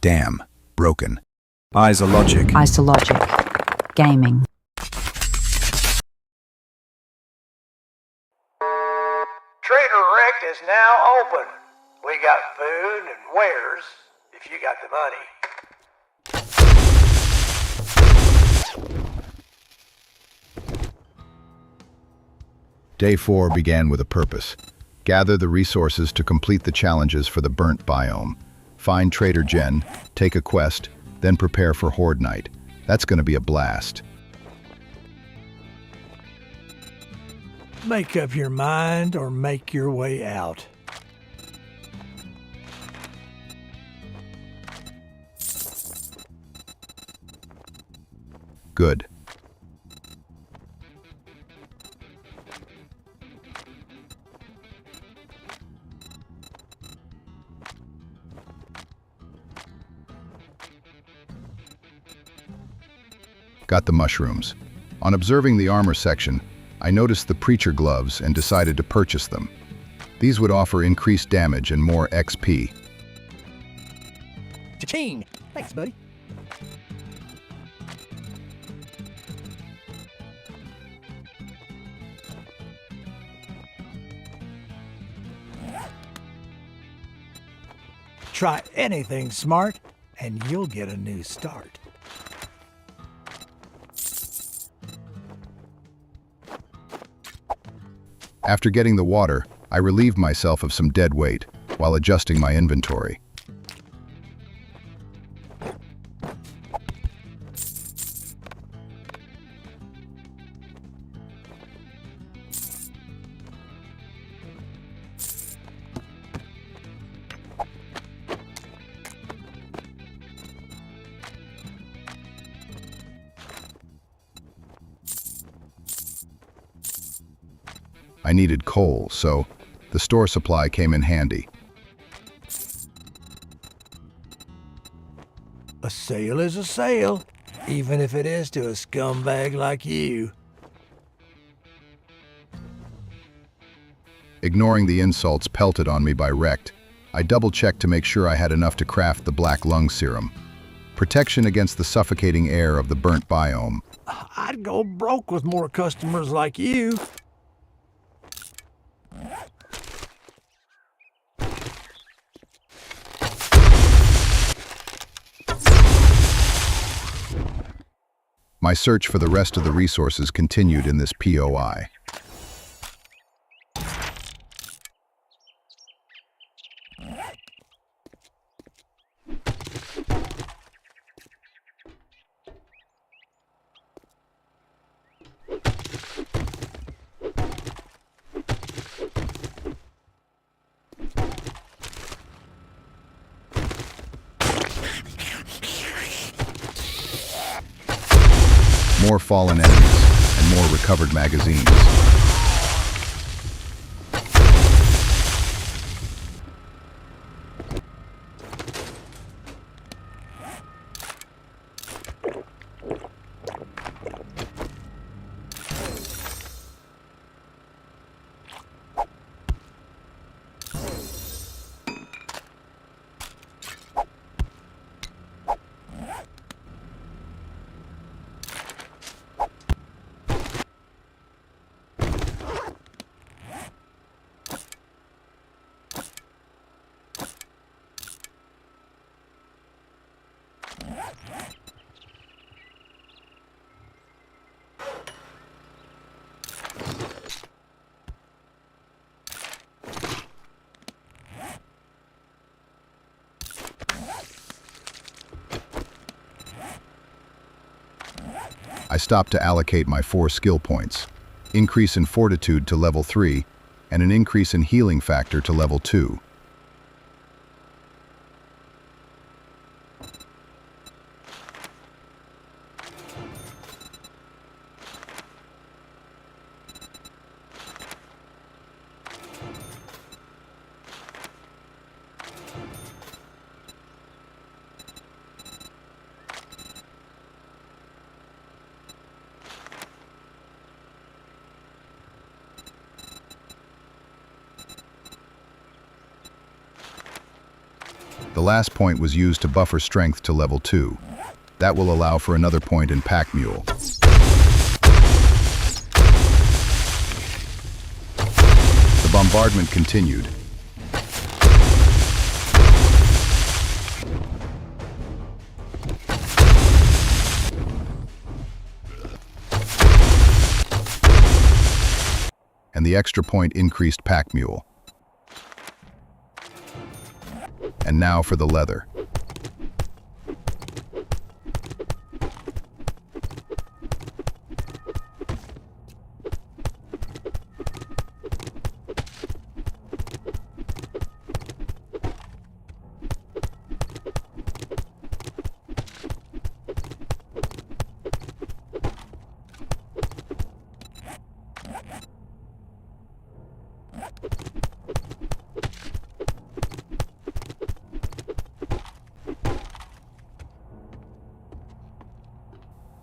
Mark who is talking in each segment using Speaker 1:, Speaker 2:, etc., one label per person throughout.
Speaker 1: Damn. Broken. Isologic.
Speaker 2: Isologic. Gaming.
Speaker 3: Trader Rect is now open. We got food and wares, if you got the money.
Speaker 1: Day 4 began with a purpose. Gather the resources to complete the challenges for the Burnt Biome. Find Trader Jen, take a quest, then prepare for Horde Night. That's gonna be a blast.
Speaker 4: Make up your mind or make your way out.
Speaker 1: Good. Got the mushrooms. On observing the armor section, I noticed the preacher gloves and decided to purchase them. These would offer increased damage and more XP.
Speaker 4: Cha-ching! Thanks, buddy. Try anything smart, and you'll get a new start.
Speaker 1: After getting the water, I relieved myself of some dead weight while adjusting my inventory. I needed coal, so the store supply came in handy.
Speaker 4: A sale is a sale, even if it is to a scumbag like you.
Speaker 1: Ignoring the insults pelted on me by Rect, I double-checked to make sure I had enough to craft the black lung serum. Protection against the suffocating air of the Burnt Biome.
Speaker 4: I'd go broke with more customers like you.
Speaker 1: My search for the rest of the resources continued in this POI. More fallen enemies, and more recovered magazines. I stopped to allocate my 4 skill points, increase in fortitude to level 3, and an increase in healing factor to level 2. The last point was used to buffer strength to level 2. That will allow for another point in Pack Mule. The bombardment continued. And the extra point increased Pack Mule. And now for the leather.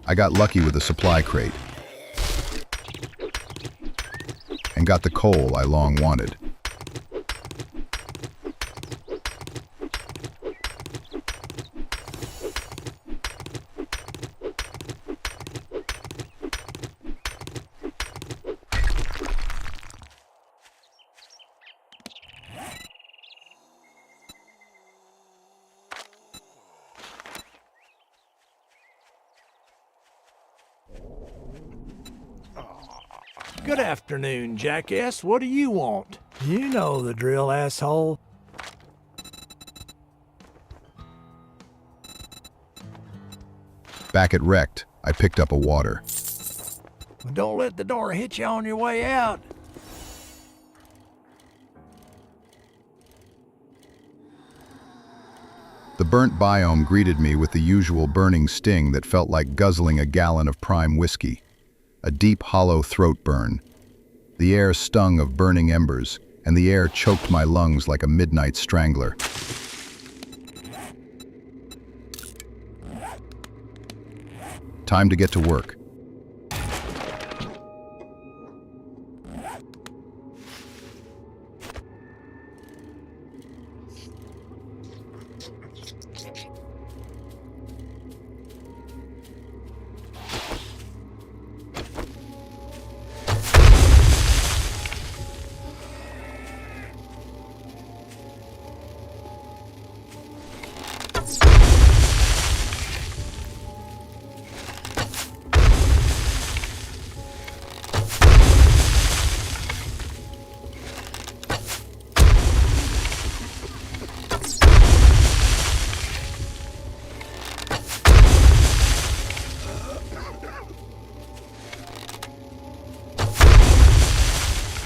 Speaker 1: I got lucky with a supply crate and got the coal I long wanted.
Speaker 4: Good afternoon, jackass. What do you want? You know the drill, asshole.
Speaker 1: Back at Wrecked, I picked up a water.
Speaker 4: Don't let the door hit you on your way out.
Speaker 1: The Burnt Biome greeted me with the usual burning sting that felt like guzzling a gallon of prime whiskey. A deep, hollow throat burn. The air stung of burning embers, and the air choked my lungs like a midnight strangler. Time to get to work.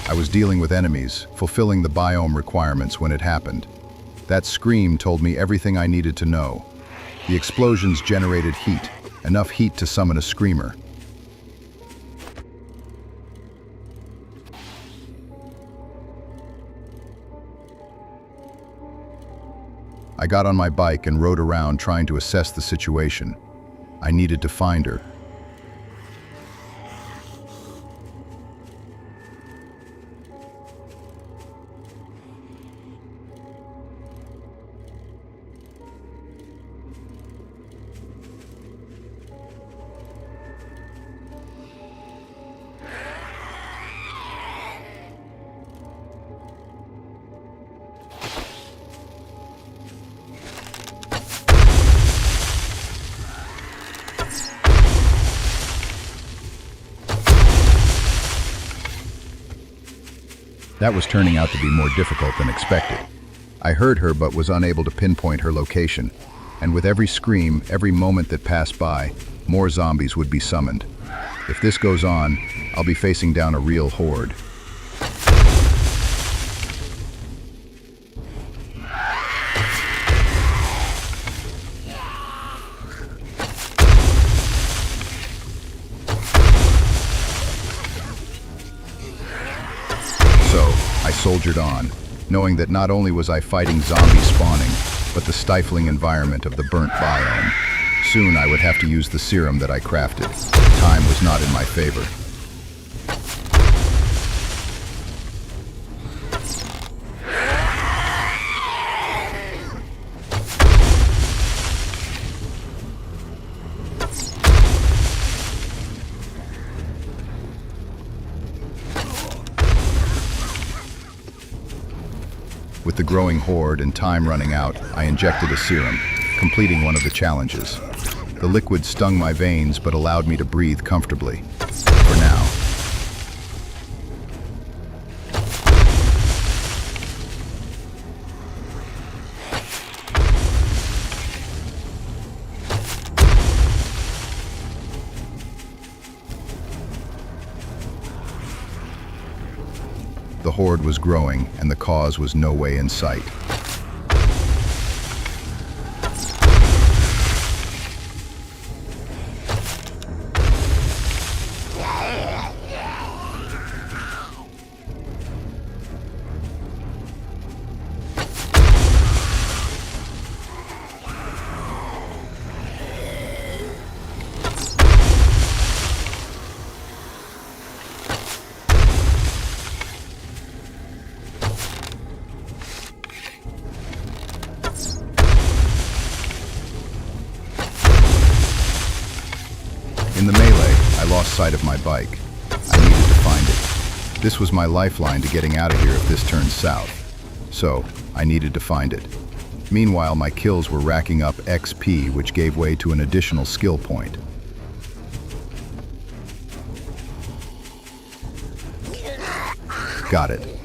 Speaker 1: I was dealing with enemies, fulfilling the biome requirements when it happened. That scream told me everything I needed to know. The explosions generated heat, enough heat to summon a screamer. I got on my bike and rode around trying to assess the situation. I needed to find her. That was turning out to be more difficult than expected. I heard her but was unable to pinpoint her location, and with every scream, every moment that passed by, more zombies would be summoned. If this goes on, I'll be facing down a real horde. I soldiered on, knowing that not only was I fighting zombie spawning, but the stifling environment of the Burnt Biome. Soon I would have to use the serum that I crafted. Time was not in my favor. the growing horde and time running out, I injected a serum, completing one of the challenges. The liquid stung my veins but allowed me to breathe comfortably. For now. The horde was growing, and the cause was no way in sight. In the melee, I lost sight of my bike. I needed to find it. This was my lifeline to getting out of here if this turns south. So, I needed to find it. Meanwhile, my kills were racking up XP, which gave way to an additional skill point. Got it.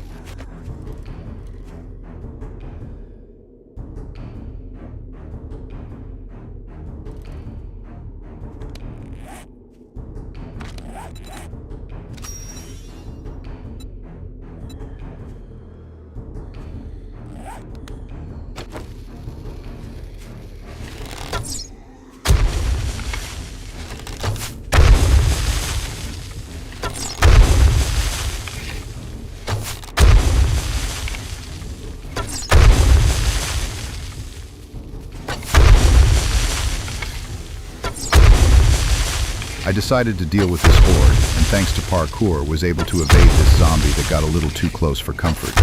Speaker 1: I decided to deal with this horde, and thanks to parkour, was able to evade this zombie that got a little too close for comfort.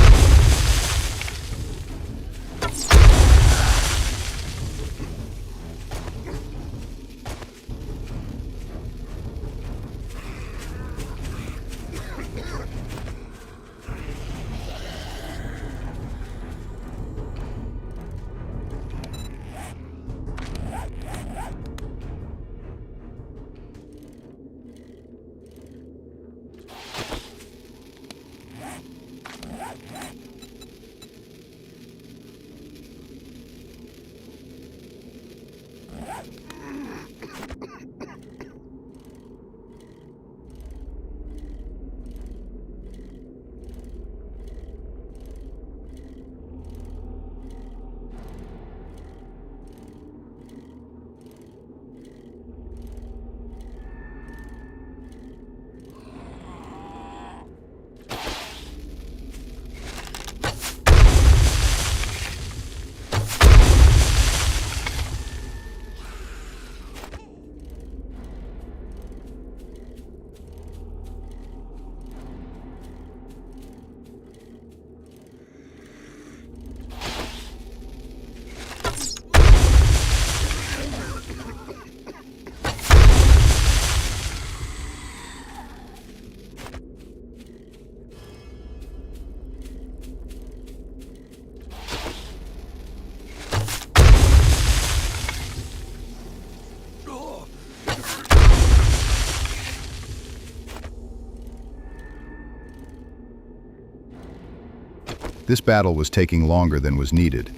Speaker 1: This battle was taking longer than was needed.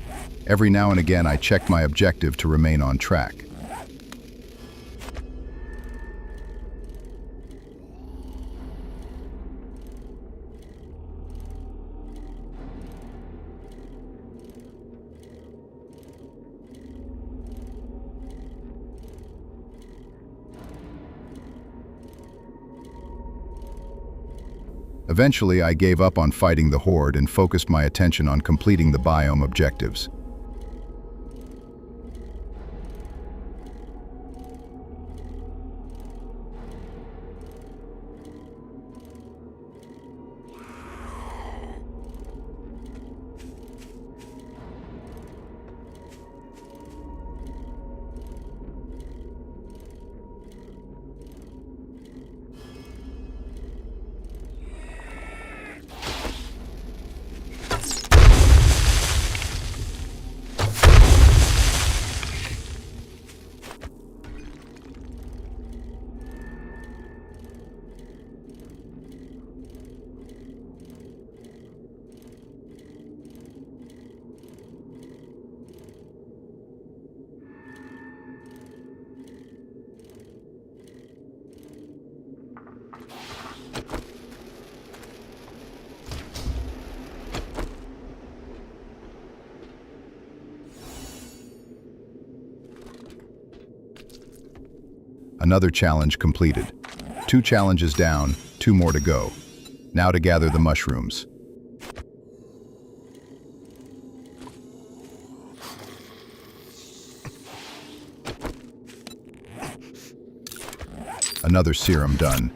Speaker 1: Every now and again I checked my objective to remain on track. Eventually, I gave up on fighting the horde and focused my attention on completing the biome objectives. Another challenge completed. 2 challenges down, 2 more to go. Now to gather the mushrooms. Another serum done.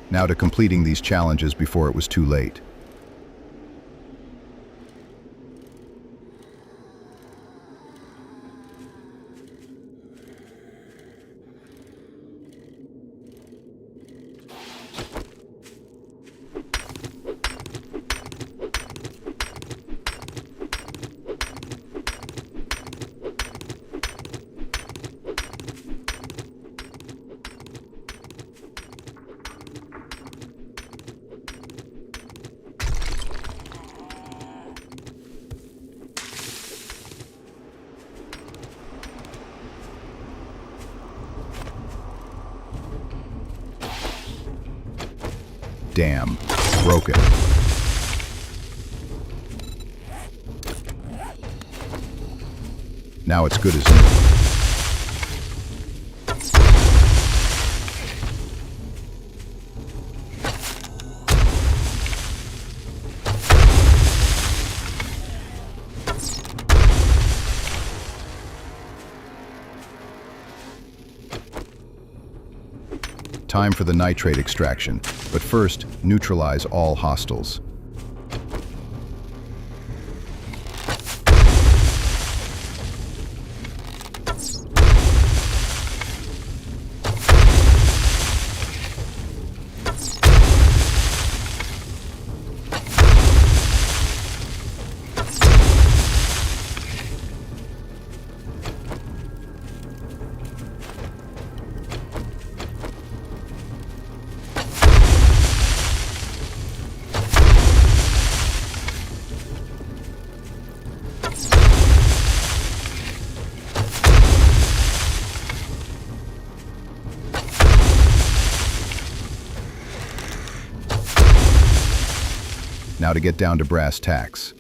Speaker 1: Now to completing these challenges before it was too late. Damn, broken. Now it's good as new. Time for the nitrate extraction, but first, neutralize all hostiles. Now to get down to brass tacks.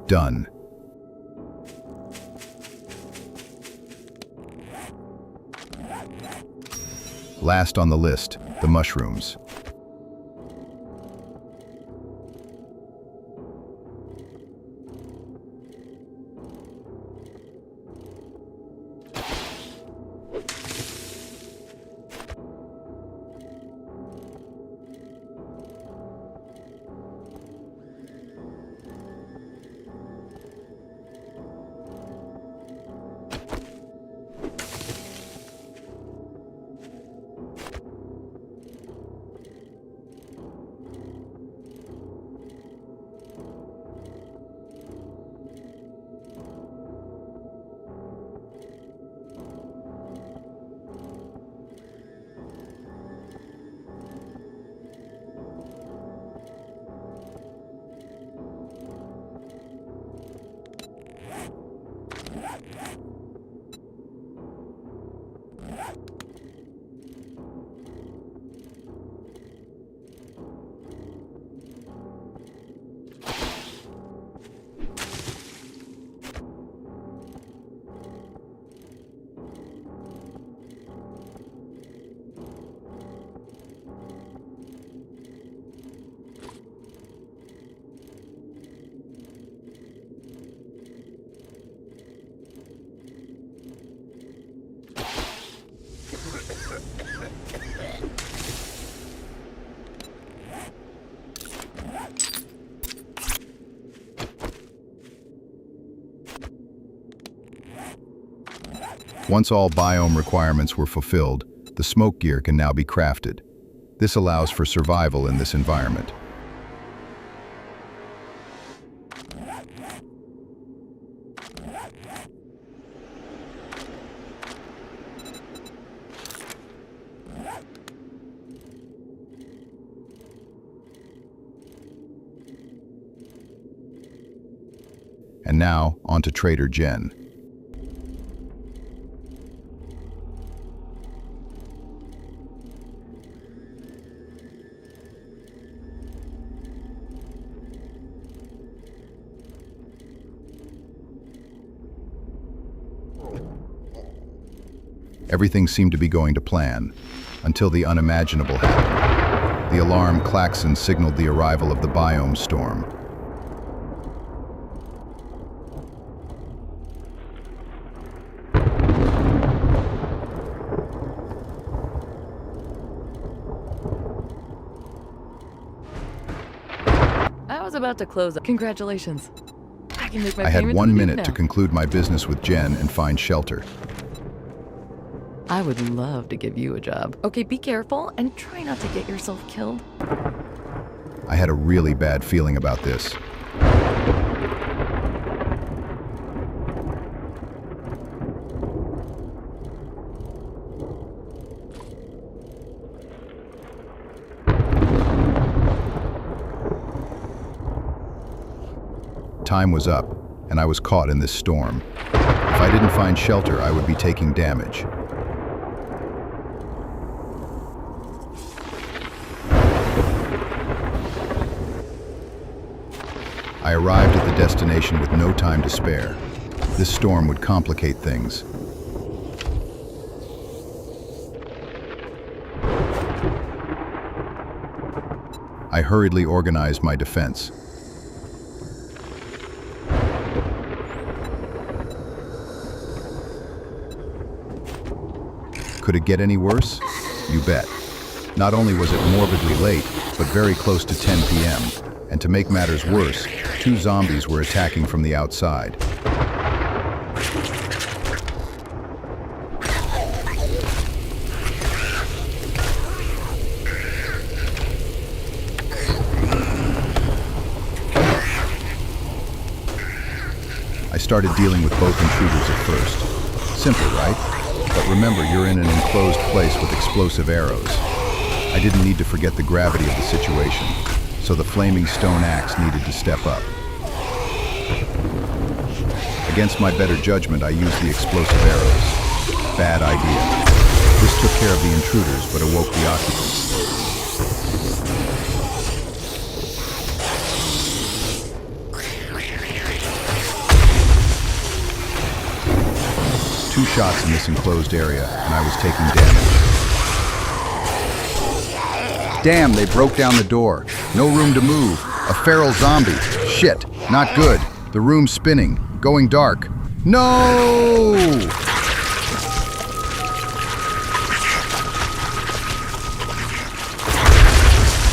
Speaker 1: Done. Last on the list, the mushrooms. Once all biome requirements were fulfilled, the smoke gear can now be crafted. This allows for survival in this environment. And now, on to Trader Jen. Everything seemed to be going to plan, until the unimaginable happened. The alarm klaxon signaled the arrival of the biome storm.
Speaker 5: I was about to close. Congratulations. I can make my
Speaker 1: I had
Speaker 5: payment
Speaker 1: 1
Speaker 5: to the
Speaker 1: minute
Speaker 5: now.
Speaker 1: to conclude my business with Jen and find shelter.
Speaker 5: I would love to give you a job. Okay, be careful and try not to get yourself killed.
Speaker 1: I had a really bad feeling about this. Time was up, and I was caught in this storm. If I didn't find shelter, I would be taking damage. I arrived at the destination with no time to spare. This storm would complicate things. I hurriedly organized my defense. Could it get any worse? You bet. Not only was it morbidly late, but very close to 10 p.m. And to make matters worse, 2 zombies were attacking from the outside. I started dealing with both intruders at first. Simple, right? But remember, you're in an enclosed place with explosive arrows. I didn't need to forget the gravity of the situation, so the flaming stone axe needed to step up. Against my better judgment, I used the explosive arrows. Bad idea. This took care of the intruders, but awoke the occupants. Two shots in this enclosed area, and I was taking damage. Damn, they broke down the door. No room to move. A feral zombie. Shit, not good. The room's spinning, going dark. No!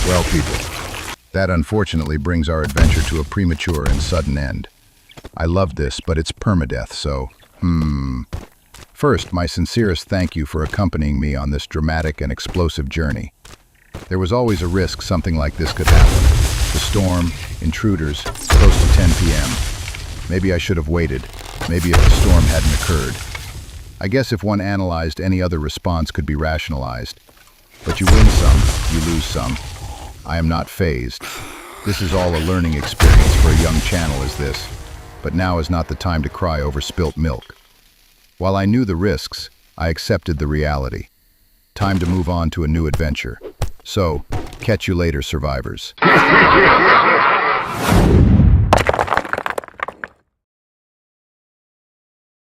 Speaker 1: Well, people, that unfortunately brings our adventure to a premature and sudden end. I loved this, but it's permadeath, so, First, my sincerest thank you for accompanying me on this dramatic and explosive journey. There was always a risk something like this could happen. The storm, intruders, close to 10 p.m. Maybe I should have waited. Maybe if the storm hadn't occurred. I guess if one analyzed, any other response could be rationalized. But you win some, you lose some. I am not fazed. This is all a learning experience for a young channel as this. But now is not the time to cry over spilt milk. While I knew the risks, I accepted the reality. Time to move on to a new adventure. So, catch you later, survivors.